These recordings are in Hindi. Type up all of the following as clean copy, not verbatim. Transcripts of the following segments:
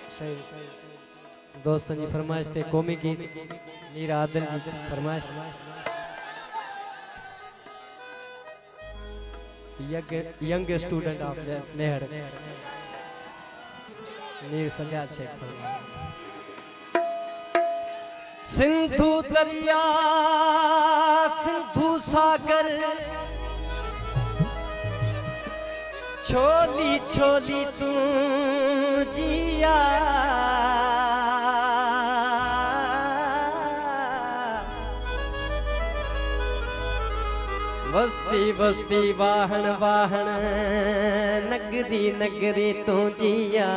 सही दोस्तों जी फरमाइश थे कौमी गीत मीर आदिल जी फरमाइश यंग स्टूडेंट ऑफ मेहर मीर सजाद शेख सिंधु दरिया सिंधु सागर छोली छोली तू जिया बस्ती बस्ती वाहन वाहन नगरी नगरी तू जिया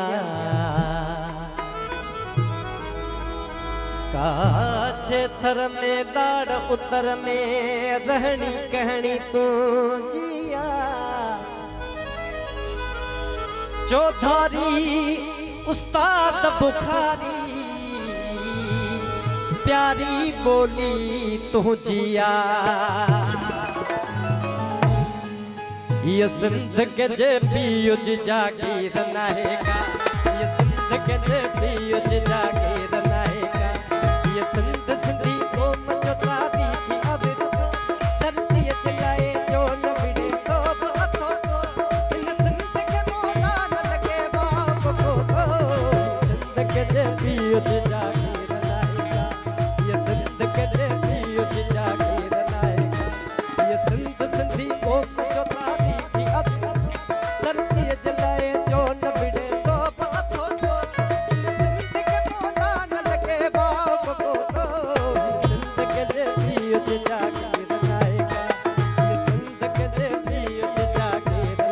काछे थर में दाड़ उतर में रहनी कहनी तू जिया चौधारी उस्ताद बुखारी प्यारी बोली तू जिया ये सिंध के जे पीयुज जागीर नाहेगा ये सिंध के जे पीयुज जागीर नाहेगा ये सिंध सिंधी कोम जो तारी थी अविरसो धरती चलाए जो न बिड़े सो अथो इन सिंध के मौला न लगे बाप को सो सिंध के जे पीयुज जागीर नाहेगा ये सिंध के जे पीयुज जागीर नाहेगा ये सिंध सिंधी कोम जो तारी थी अविरसो धरती चलाए जो न बिड़े सो अथो इन सिंध के मौला न लगे बाप को सो सिंध के जे पीयुज जागीर नाहेगा ये सिंध के जे पीयुज जागीर नाहेगा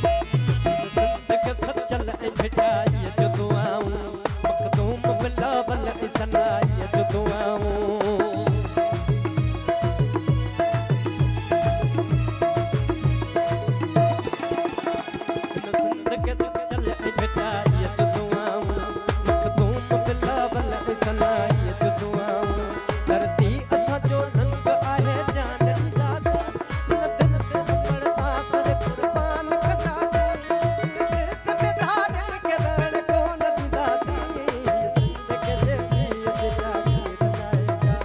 सिंध के सचल भिटाई जो दुआऊं मखदूम बिलावल सनाई जो दुआऊं सिंध के सचल भिटाई जो दुआऊं मखदूम बिलावल सनाई जो दुआऊं धरती असा जो रंग आहे जान दास दिन दिन ते पड़ता कर कुर्बान कदासी सिर में धार के रण कौन दासी सिंध के जे पीयुज जागीर नाहेगा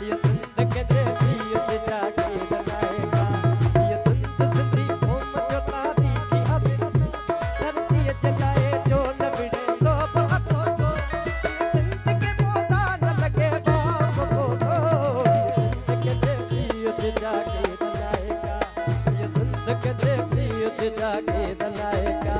ये सिंध के जे पीयुज जागीर नाहेगा ये सिंध सिंधी कोम जो तारी थी अविरसो धरती चलाए जो न बिड़े सो अथो सिंध के मौला न लगे बाप को सो सिंध के जे पीयुज जागीर नाहेगा ये सिंध के जे पीयुज जागीर नाहेगा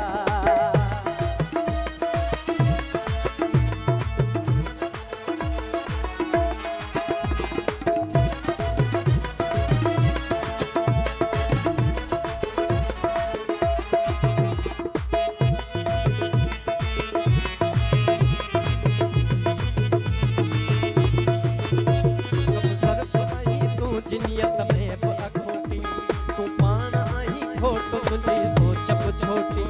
सरफ आई तू जिनियत में बि अखोटी तू पाण आई खोट तुंहिंजी सोच बि छोटी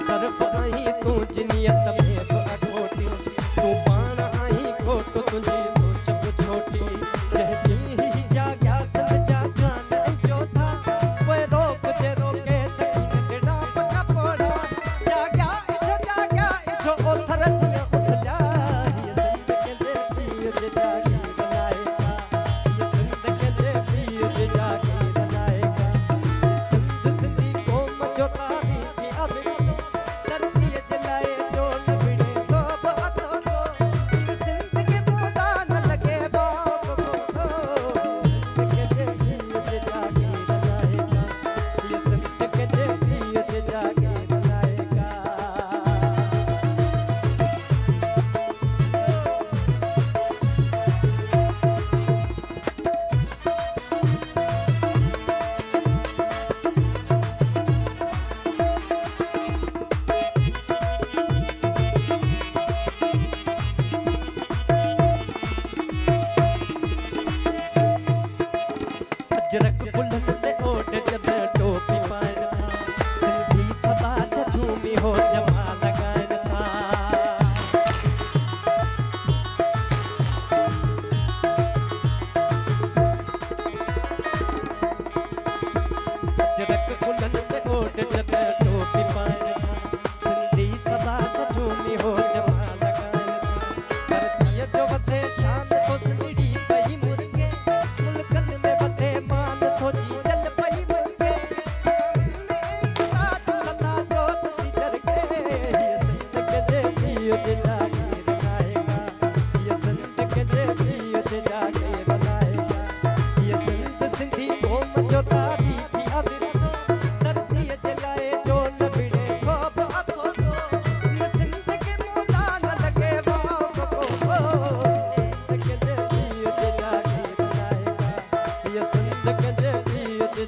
सरफ आई तू जिनियत में बि अखोटी तू पाण आई खोट तुंहिंजी सोच बि छोटी जंहिं ॾींहुं ही जाॻिया सिंध जा जान जो था पोइ रोक जे रोके सकी नंढड़ा पका पोड़ा जाॻिया इछो ओथर जीअं उठ जा ये सिंध के जे पीयुज जागीर नाहेगा ये सिंध के जे पीयुज जागीर नाहेगा सिंध सिंधी कोम जो तारी थी अविरसो धरती चलाए जो न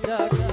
जागीर